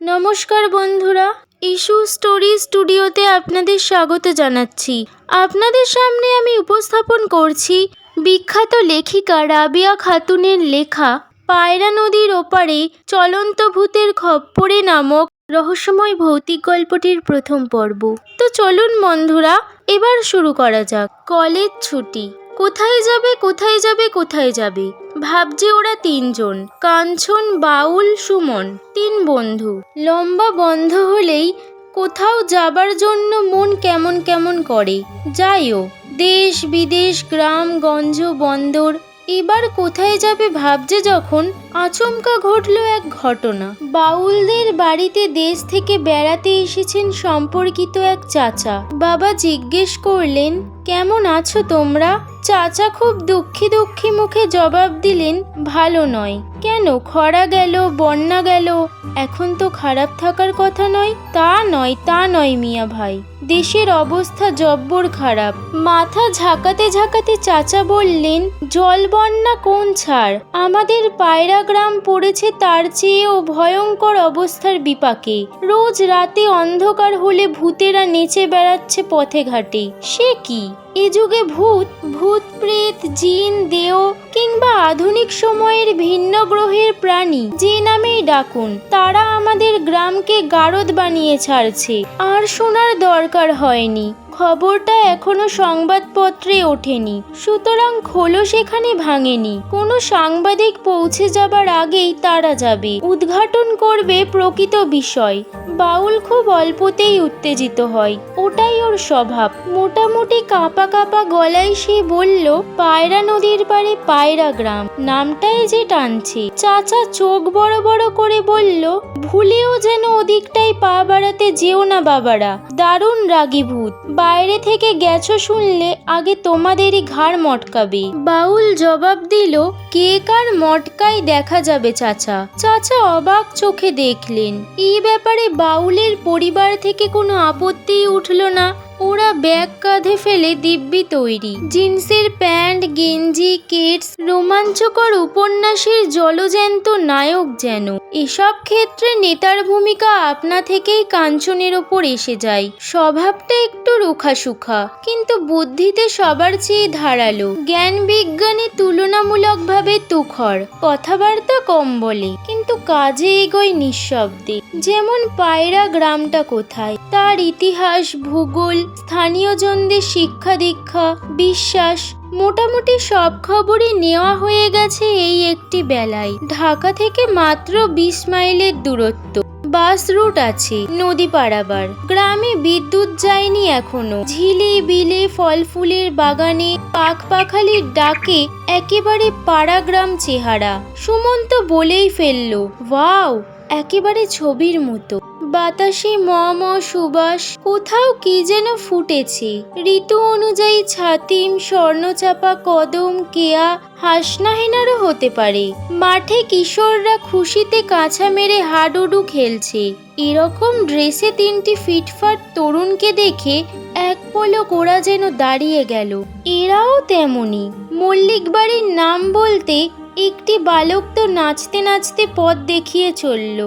নমস্কার বন্ধুরা, issue story স্টুডিওতে আপনাদের স্বাগত জানাচ্ছি। আপনাদের সামনে আমি উপস্থাপন করছি বিখ্যাত লেখিকা রাবেয়া খাতুনের লেখা পায়রা নদীর ওপারে চলন্ত ভূতের খপ্পরে নামক রহস্যময় ভৌতিক গল্পটির প্রথম পর্ব। তো চলুন বন্ধুরা, এবার শুরু করা যাক। কলেজ ছুটি। কোথায় যাবে কোথায় যাবে কোথায় যাবে ভাবছে ওরা তিনজন, কাঞ্চন, বাউল, সুমন, তিন বন্ধু। লম্বা বন্ধ হলেই কোথাও যাবার জন্য মন কেমন কেমন করে। যাইও, দেশ বিদেশ, গ্রাম গঞ্জ, বন্দর। এবার কোথায় যাবে ভাবছে যখন আচমকা ঘটল এক ঘটনা। বাউলদের বাড়িতে দেশ থেকে বেড়াতে এসেছেন সম্পর্কিত এক চাচা। বাবা জিজ্ঞেস করলেন, কেমন আছো তোমরা? চাচা খুব দুঃখী দুঃখী মুখে জবাব দিলেন, ভালো নয়। কেন? খরা গেল, বন্যা গেল, এখন তো খারাপ থাকার কথা নয়। তা নয় মিয়া ভাই, দেশের অবস্থা জব্বর খারাপ। মাথা ঝাঁকাতে ঝাঁকাতে চাচা বললেন, জল বন্যা কোন ছাড়, আমাদের পায়রা গ্রাম পড়েছে তার চেয়েও ভয়ঙ্কর অবস্থার বিপাকে। রোজ রাতে অন্ধকার হলে ভূতেরা নেচে বেড়াচ্ছে পথে ঘাটে। সে কি? এ যুগে ভূত প্রেত, জিন, দেও কিংবা আধুনিক সময়ের ভিন্ন গ্রহের প্রাণী যে নামেই ডাকুন, তারা আমাদের গ্রামকে গারদ বানিয়ে ছাড়ছে। আর শোনার দরকার হয়নি, খবরটা এখনো সংবাদপত্রে ওঠেনি, সুতরাং খোলস এখানে ভাঙেনি। কোনো সাংবাদিক পৌঁছে যাবার আগেই তারা যাবে, উদ্ঘাটন করবে প্রকৃত বিষয়। বাউল খুব অল্পতেই উত্তেজিত হয়, ওটাই ওর স্বভাব। মোটামুটি কাঁপা কাঁপা গলায় সে বলল, পায়রা নদীর পাড়ে পায়রা গ্রাম, নামটাই যে টানছে। চাচা চোখ বড় বড় করে বলল, ভুলেও যেন ওদিকটায় পা বাড়াতে যেও না বাবারা, দারুণ রাগী ভূত। বাইরে থেকে গেছো শুনলে আগে তোমাদেরই ঘাড় মটকাবে। বাউল জবাব দিল, কে কার মটকায় দেখা যাবে চাচা। চাচা অবাক চোখে দেখলেন। এই ব্যাপারে বাউলের পরিবার থেকে কোনো আপত্তিই উঠল না। ওরা ব্যাগ কাঁধে ফেলে দিব্যি তৈরি, জিন্সের প্যান্ট, গেঞ্জি, কেটস, রোমাঞ্চকর উপন্যাসের জলজ্যান্ত নায়ক যেন। এসব ক্ষেত্রে নেতার ভূমিকা আপনা থেকেই কাঞ্চনের ওপর এসে যায়। স্বভাবটা একটু রুখাসুখা, কিন্তু বুদ্ধিতে সবার চেয়ে ধারালো। জ্ঞান বিজ্ঞানে তুলনামূলকভাবে তুখর, কথাবার্তা কম বলে, কিন্তু কাজে এগোয় নিঃশব্দে। যেমন পায়রা গ্রামটা কোথায়, তার ইতিহাস, ভূগোল, স্থানীয়জনদের শিক্ষা দীক্ষা, বিশ্বাস, মোটামুটি সব খবরই নেওয়া হয়ে গেছে এই একটি বেলায়। ঢাকা থেকে মাত্র 20 মাইলের দূরত্ব। বাস রুট আছে নদী পারাবার। গ্রামে বিদ্যুৎ যায়নি এখনো। ঝিলে বিলে, ফল ফুলের বাগানে পাখ পাখালির ডাকে একেবারে পাড়া গ্রাম চেহারা। সুমন্ত বলেই ফেলল, ওয়াও, একেবারে ছবির মতো। বাতাসে ম সুবাস, কোথাও কি যেন ফুটেছে। ঋতু অনুযায়ী ছাতিম, স্বর্ণচাপা, কদম, কেয়া, হাসনাহেনারও হতে পারে। মাঠে কিশোররা খুশিতে কাছা মেরে হাডুডু খেলছে। এরকম ড্রেসে 3টি ফিটফাট তরুণকে দেখে এক পলক ওরা যেন দাঁড়িয়ে গেল। এরাও তেমনি। মল্লিক বাড়ির নাম বলতে একটি বালক তো নাচতে নাচতে পথ দেখিয়ে চলল।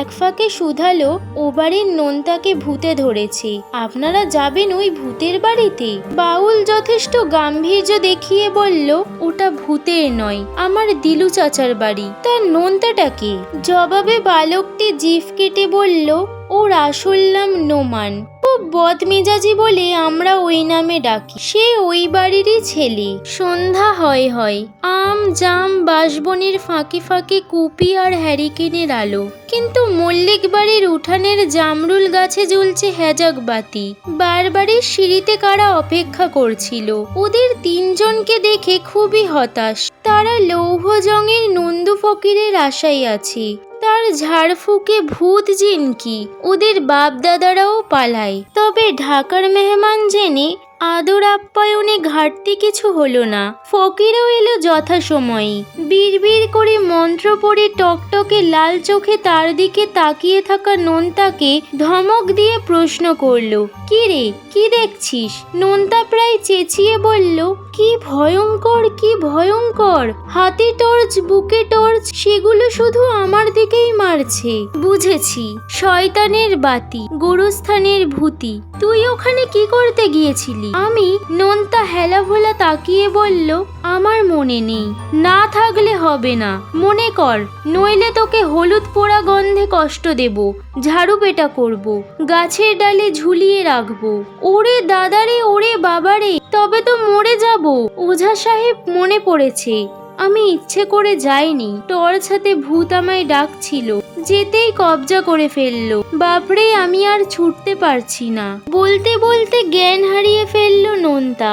এক ফাঁকে শুধালো, ও বাড়ির নোনতাকে ভূতে ধরেছে, আপনারা যাবেন ওই ভূতের বাড়িতে? বাউল যথেষ্ট গাম্ভীর্য দেখিয়ে বলল, ওটা ভূতের নয়, আমার দিলু চাচার বাড়ি। তার নোনতাটাকে? জবাবে বালকটি জিভ কেটে বলল, ওর আসল নাম নোমান। খুব বদমেজাজি বলে আমরা ওই নামে ডাকি। সে ওই বাড়িরই ছেলে। সন্ধ্যা হয় আম জাম বাঁশবনের ফাঁকে ফাঁকে কুপি আর হ্যারিকেনের আলো, কিন্তু মল্লিক বাড়ির উঠানের জামরুল গাছে জ্বলছে হ্যাজাক বাতি। বারবারই সিঁড়িতে কারা অপেক্ষা করছিল। ওদের 3 জনকে দেখে খুবই হতাশ। তারা লৌহ জংয়ের নন্দু ফকিরের আশায় আছে। তার ঝাড়ফুঁকে ভূত জিন কি ওদের বাপ দাদারাও পালায়। তবে ঢাকার মেহমান জেনে আদর আপ্যায়নে ঘাটতি কিছু হলো না। ফকিরও এলো যথাসময়ে। বিড়বিড় করে মন্ত্র পড়ে টকটকে লাল চোখে তার দিকে তাকিয়ে থাকা নোনতাকে ধমক দিয়ে প্রশ্ন করলো, কি রে, কি দেখছিস? নোনতা প্রায় চেঁচিয়ে বলল, কি ভয়ঙ্কর, কি ভয়ঙ্কর! হাতে টর্চ, বুকে টর্চ, সেগুলো শুধু আমার দিকেই মারছে। বুঝেছি, শয়তানের বাতি, গোরস্থানের ভূতি। তুই ওখানে কি করতে গিয়েছিলি? আমি? নোনতা হেলাভোলা তাকিয়ে বলল, আমার মনে নেই। না থাকলে হবে না, মনে কর, নইলে তোকে হলুদ পোড়া গন্ধে কষ্ট দেব, ঝাড়ু পেটা করব, গাছের ডালে ঝুলিয়ে রাখবো। ওরে দাদারে, ওরে বাবারে, তবে তো মরে যাব। ওঝা সাহেব, মনে পড়েছে, আমি ইচ্ছে করে যাইনি। টর্চ হাতে ভূত আমায় ডাকছিল, যেতেই কবজা করে ফেললো। বাপরে, আমি আর ছুটতে পারছি না। বলতে বলতে জ্ঞান হারিয়ে ফেললো নোনতা।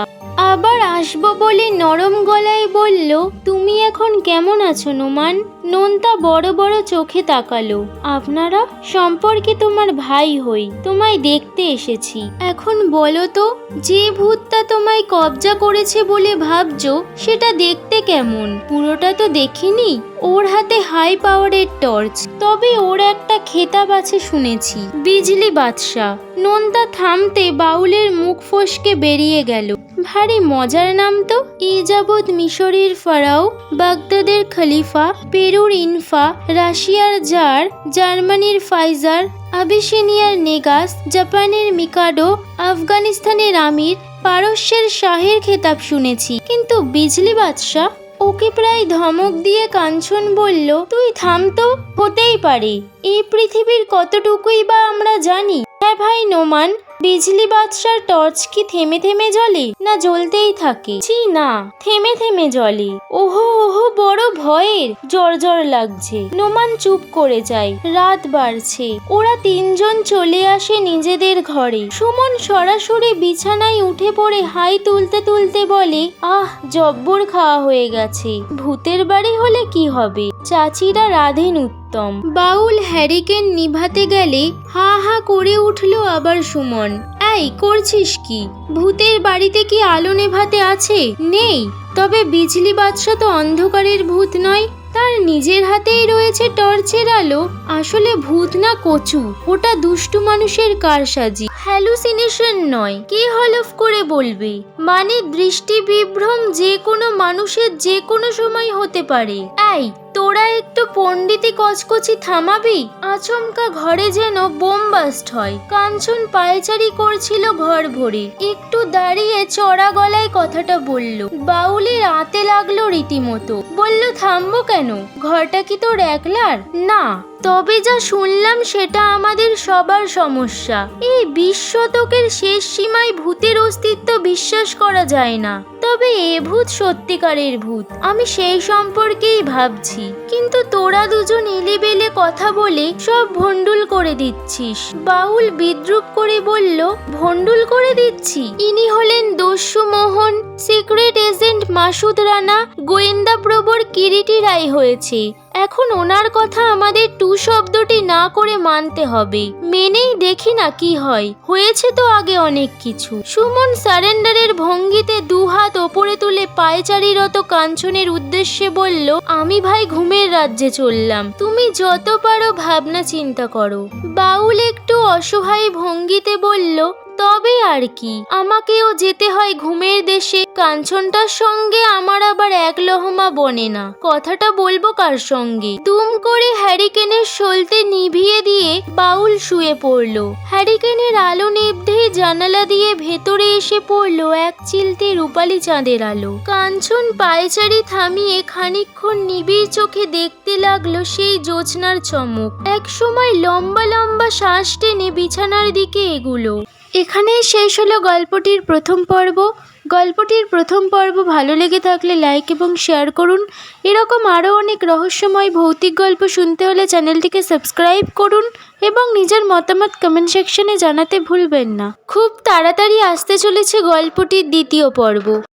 আবার আসবো বলে নরম গলায় বলল, তুমি এখন কেমন আছো নোমান? নোনতা বড় বড় চোখে তাকালো। আপনারা? সম্পর্কে তোমার ভাই হই, তোমায় দেখতে এসেছি। এখন বলো তো, যে ভূতটা তোমায় কবজা করেছে বলে ভাবছো, সেটা দেখতে কেমন? পুরোটা তো দেখিনি। ওর হাতে হাই পাওয়ারের টর্চ, তবে ওর একটা খেতাব আছে শুনেছি, বিজলি বাদশাহ। নোনতা থামতে বাউলের মুখ ফসকে বেরিয়ে গেল, ভারী মজার নাম তো। এ যাবৎ মিশরের ফারাও, বাগদাদের খলিফা, পেরুর ইনফা, রাশিয়ার জার, জার্মানির ফাইজার, আবিসিনিয়ার নেগাস, জাপানের মিকাডো, আফগানিস্তানের আমির, পারস্যের শাহের খেতাব শুনেছি, কিন্তু বিজলি বাদশাহ? ওকে প্রায় ধমক দিয়ে কাঞ্চন বলল, তুই থাম তো। হতেই পারে, এই পৃথিবীর কতটুকুই বা আমরা জানি। হ্যাঁ ভাই নোমান, বিজলি বাদশার টর্চ কি থেমে থেমে জ্বলে, না জ্বলতেই থাকে? ছি না, থেমে থেমে জ্বলে। ওহো ওহো, বড় ভয়ের, জ্বর জ্বর লাগছে। নোমান চুপ করে যায়। রাত বাড়ছে। ওরা তিনজন চলে আসে নিজেদের ঘরে। সুমন সরাসরি বিছানায় উঠে পড়ে হাই তুলতে তুলতে বলে, আহ, জব্বর খাওয়া হয়ে গেছে। ভূতের বাড়ি হলে কি হবে, চাচিরা রাধেন উত্তম। বাউল হ্যারিকেন নিভাতে গেলে হা হা করে উঠল আবার সুমন। এই করছিস কি? ভূতের বাড়িতে কি আলো নেভাতে আছে? নেই। তবে বিজলি বাদশা তো অন্ধকারের ভূত নয়, তার নিজের হাতেই রয়েছে টর্চের আলো। আসলে ভূত না কচু, ওটা দুষ্টু মানুষের কারসাজি, হ্যালুসিনেশন নয়। কে হলফ করে বলবে? মানে দৃষ্টি বিভ্রম যে কোনো মানুষের যে কোনো সময় হতে পারে। এই, তোরা একটু পণ্ডিতি কচকচি থামাবি? আচমকা ঘরে যেন বোম বাস্ট হয়। কাঞ্চন পায়চারি করছিল ঘর ভরে, একটু দাঁড়িয়ে চড়া গলায় কথাটা বলল। বাউলের আতে লাগলো রীতিমতো। বলল, থামবো কেন? ঘরটা কি তোর একলার? না, তবে যা শুনলাম সেটা আমাদের সবার সমস্যা। এই 20 শতকের শেষ সীমায় ভূতের অস্তিত্ব বিশ্বাস করা যায় না। তবে এ ভূত সত্যিকারের ভূত, আমি সেই সম্পর্কেই ভাবছি। কিন্তু তোরা দুজন এলেবেলে কথা বলে সব ভণ্ডুল করে দিচ্ছিস। বাউল বিদ্রুপ করে বলল, ভণ্ডুল করে দিচ্ছি? ইনি হলেন দস্যু মোহন, সিক্রেট এজেন্ট মাসুদ রানা, গোয়েন্দা প্রবর কিরিটি রায় হয়েছে। এখন ওনার কথা আমাদের টু শব্দটি না করে মানতে হবে। মেনেই দেখি না কি হয়। হয়েছে তো আগে অনেক কিছু। সুমন সারেন্ডারের ভঙ্গিতে দুহাত ওপরে তুলে পায়চারিরত কাঞ্চনের উদ্দেশ্যে বলল, আমি ভাই ঘুমের রাজ্যে চললাম, তুমি যত পারো ভাবনা চিন্তা করো। বাউল একটু অসহায় ভঙ্গিতে বলল, তবে আর কি, আমাকেও যেতে হয় ঘুমের দেশে। কাঞ্চনটার সঙ্গে আমার আবার এক লহমা বনে না। কথাটা বলবো কার সঙ্গে? দুম করে হ্যারিকেনের সলতে নিভিয়ে দিয়ে বাউল শুয়ে পড়ল। হ্যারিকেনের আলো নিভতেই জানালা দিয়ে ভেতরে এসে পড়ল এক চিলতে রূপালি চাঁদের আলো। কাঞ্চন পায়চারি থামিয়ে খানিকক্ষণ নিবিড় চোখে দেখতে লাগলো সেই জোছনার চমক। এক সময় লম্বা লম্বা শ্বাস টেনে বিছানার দিকে এগুলো। এখানেই শেষ হলো গল্পটির প্রথম পর্ব। গল্পটির প্রথম পর্ব ভালো লেগে থাকলে লাইক এবং শেয়ার করুন। এরকম আরও অনেক রহস্যময় ভৌতিক গল্প শুনতে হলে চ্যানেলটিকে সাবস্ক্রাইব করুন এবং নিজের মতামত কমেন্ট সেকশনে জানাতে ভুলবেন না। খুব তাড়াতাড়ি আসতে চলেছে গল্পটির দ্বিতীয় পর্ব।